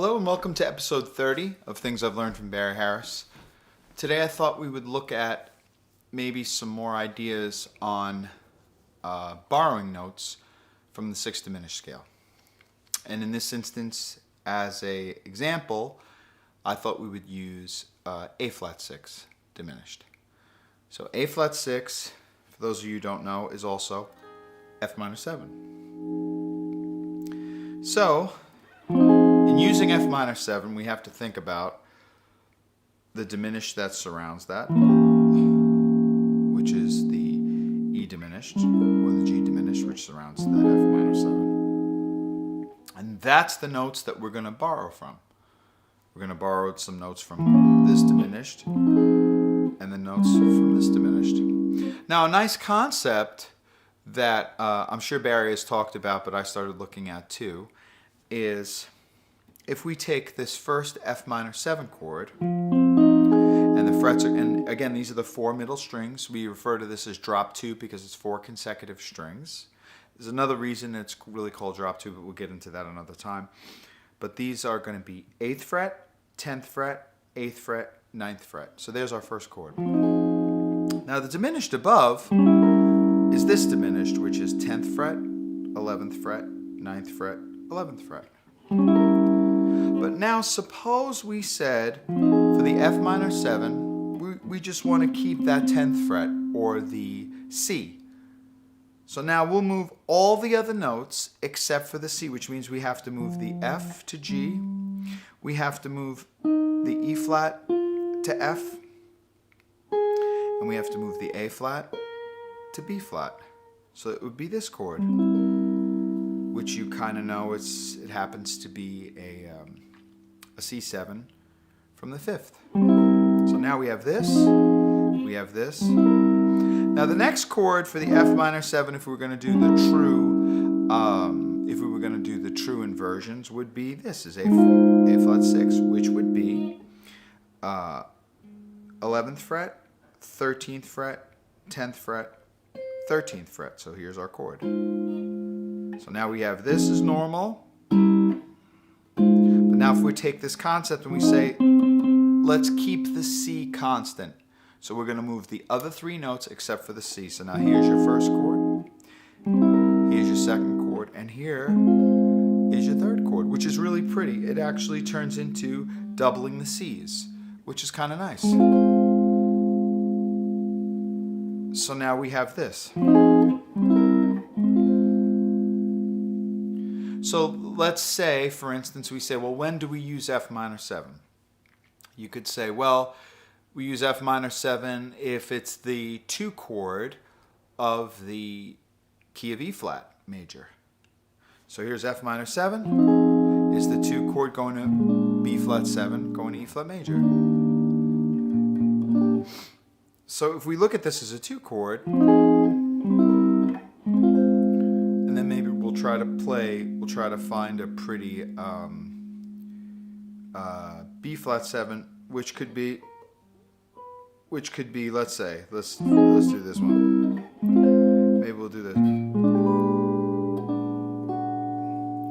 Hello and welcome to episode 30 of Things I've Learned from Barry Harris. Today I thought we would look at maybe some more ideas on borrowing notes from the 6 diminished scale. And in this instance, as an example, I thought we would use A flat 6 diminished. So A flat 6, for those of you who don't know, is also F minor 7. So, in using F minor 7, we have to think about the diminished that surrounds that, which is the E diminished, or the G diminished, which surrounds that F minor 7. And that's the notes that we're going to borrow from. We're going to borrow some notes from this diminished, and the notes from this diminished. Now, a nice concept that I'm sure Barry has talked about, but I started looking at too, is if we take this first F minor 7 chord, and the frets are, and again, these are the 4 middle strings. We refer to this as drop 2 because it's 4 consecutive strings. There's another reason it's really called drop 2, but we'll get into that another time. But these are going to be 8th fret, 10th fret, 8th fret, 9th fret. So there's our first chord. Now the diminished above is this diminished, which is 10th fret, 11th fret, 9th fret, 11th fret. But now suppose we said for the F minor 7, we just want to keep that 10th fret, or the C. So now we'll move all the other notes except for the C, which means we have to move the F to G, we have to move the E flat to F, and we have to move the A flat to B flat. So it would be this chord, which you kind of know it happens to be a C7 from the 5th. So now we have this, we have this. Now the next chord for the F minor 7, if we were going to do the true, inversions, would be this, is A flat 6, which would be 11th fret, 13th fret, 10th fret, 13th fret. So here's our chord. So now we have this is normal. But now if we take this concept and we say, let's keep the C constant. So we're going to move the other 3 notes except for the C. So now here's your first chord, here's your second chord, and here is your third chord, which is really pretty. It actually turns into doubling the C's, which is kind of nice. So now we have this. So let's say, for instance, we say, well, when do we use F minor 7? You could say, well, we use F minor 7 if it's the 2 chord of the key of E flat major. So here's F minor 7 is the 2 chord going to B flat 7 going to E flat major. So if we look at this as a 2 chord, and then maybe we'll try to find a pretty B flat 7, which could be, let's say, let's do this one. Maybe we'll do this.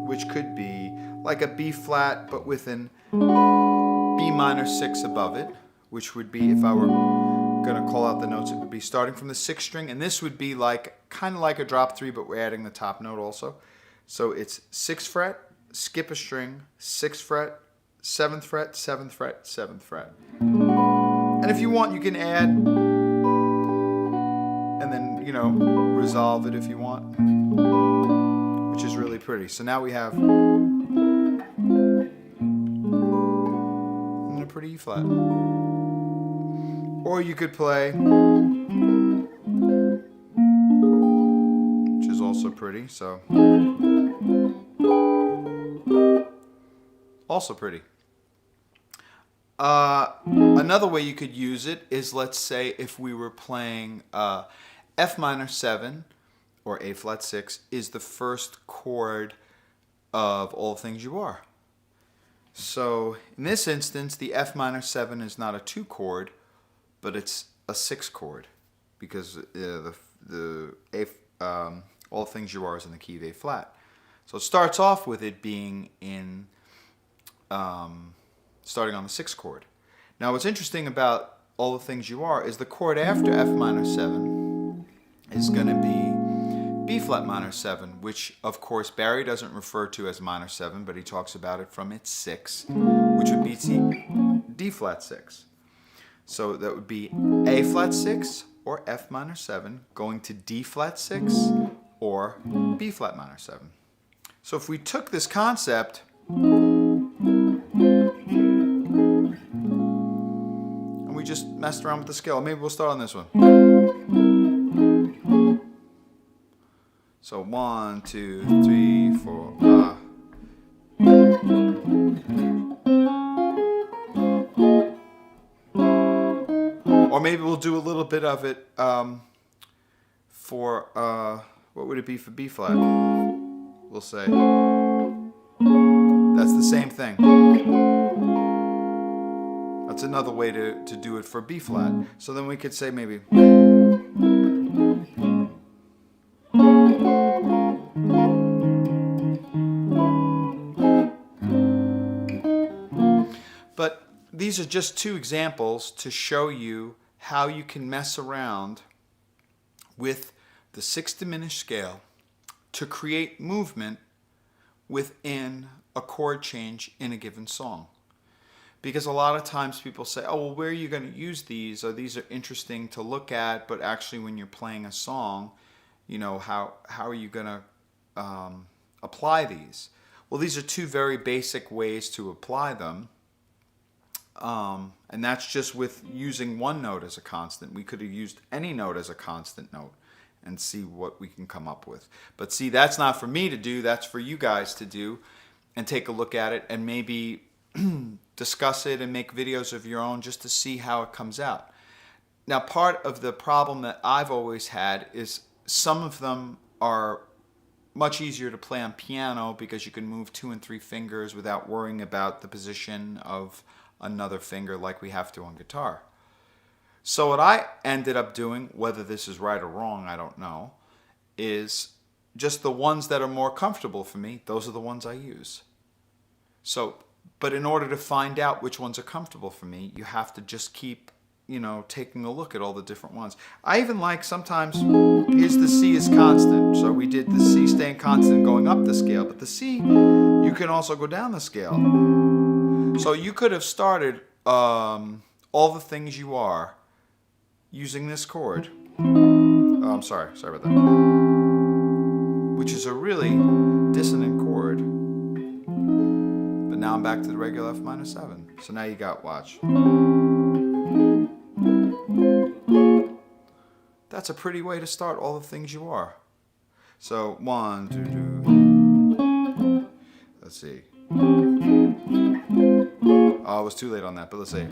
Which could be like a B flat, but with an B minor 6 above it, which would be, if I were going to call out the notes, it would be starting from the 6th string, and this would be like kind of like a drop 3, but we're adding the top note also. So it's 6th fret, skip a string, 6th fret, 7th fret, 7th fret, 7th fret. And if you want, you can add and then, resolve it if you want, which is really pretty. So now we have a pretty E flat. Or you could play, which is also pretty, so also pretty. Another way you could use it is, let's say, if we were playing F minor 7 or A flat 6 is the first chord of All Things You Are. So in this instance, the F minor 7 is not a 2 chord, but it's a 6 chord, because All Things You Are is in the key of A flat. So it starts off with it being in starting on the 6th chord. Now what's interesting about All the Things You Are is the chord after F minor 7 is going to be B flat minor 7, which of course Barry doesn't refer to as minor 7, but he talks about it from its 6, which would be D flat 6. So that would be A flat 6 or F minor 7 going to D flat 6 or B flat minor 7. So if we took this concept and we just messed around with the scale, maybe we'll start on this one. So 1, 2, 3, 4. Or maybe we'll do a little bit of it for, what would it be for B flat? We'll say, that's the same thing. That's another way to do it for B flat. So then we could say maybe, but these are just two examples to show you how you can mess around with the 6th diminished scale to create movement within a chord change in a given song. Because a lot of times people say, oh, well, where are you going to use these? Or these are interesting to look at, but actually when you're playing a song, you know, how are you going to apply these? Well, these are two very basic ways to apply them. And that's just with using one note as a constant. We could have used any note as a constant note and see what we can come up with. But see, that's not for me to do, that's for you guys to do and take a look at it and maybe discuss it and make videos of your own just to see how it comes out. Now, part of the problem that I've always had is some of them are much easier to play on piano because you can move 2 and 3 fingers without worrying about the position of another finger like we have to on guitar. So what I ended up doing, whether this is right or wrong, I don't know, is just the ones that are more comfortable for me, those are the ones I use. So, but in order to find out which ones are comfortable for me, you have to just keep, you know, taking a look at all the different ones. I even like sometimes, here's the C is constant. So we did the C staying constant going up the scale, but the C, you can also go down the scale. So you could have started All the Things You Are using this chord. Oh, I'm sorry about that. Which is a really dissonant chord. But now I'm back to the regular F minor 7. So now you got, watch. That's a pretty way to start All the Things You Are. So 1, 2, 2. Let's see. Oh, I was too late on that, but let's see.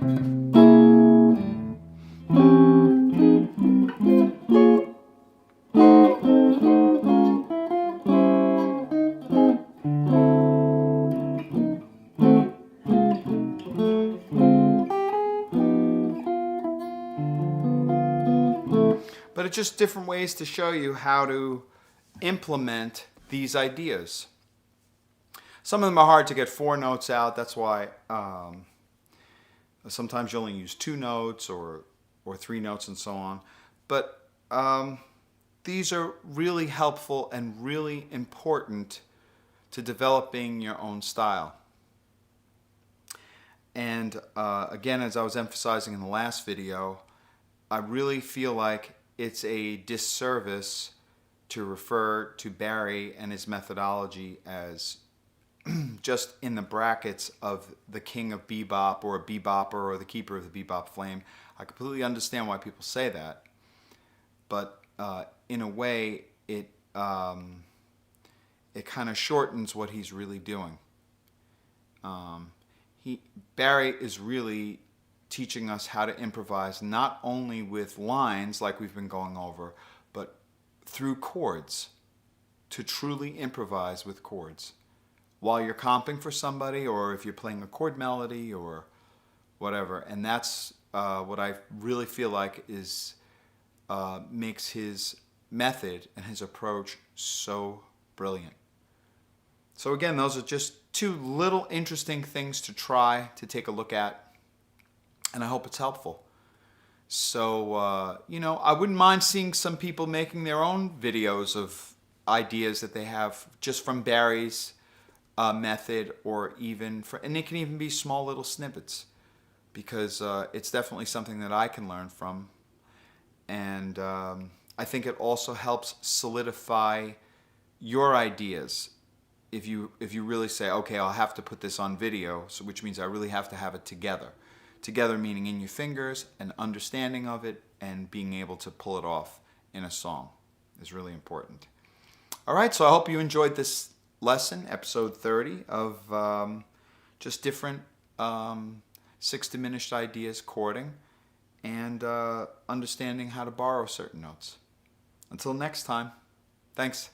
But it's just different ways to show you how to implement these ideas. Some of them are hard to get 4 notes out. That's why sometimes you only use 2 notes or 3 notes and so on. But these are really helpful and really important to developing your own style. And again, as I was emphasizing in the last video, I really feel like it's a disservice to refer to Barry and his methodology as just in the brackets of the king of bebop or a bebopper or the keeper of the bebop flame. I completely understand why people say that, but in a way it kind of shortens what he's really doing. Barry is really teaching us how to improvise not only with lines like we've been going over, but through chords, to truly improvise with chords. While you're comping for somebody, or if you're playing a chord melody or whatever. And that's what I really feel like is makes his method and his approach so brilliant. So again, those are just two little interesting things to try to take a look at, and I hope it's helpful. So, I wouldn't mind seeing some people making their own videos of ideas that they have just from Barry's method, or and it can even be small little snippets, because it's definitely something that I can learn from. And I think it also helps solidify your ideas. If you really say, okay, I'll have to put this on video, so which means I really have to have it together. Together meaning in your fingers, an understanding of it, and being able to pull it off in a song is really important. All right, so I hope you enjoyed this lesson, episode 30 of just different 6 diminished ideas chording, and understanding how to borrow certain notes. Until next time, thanks.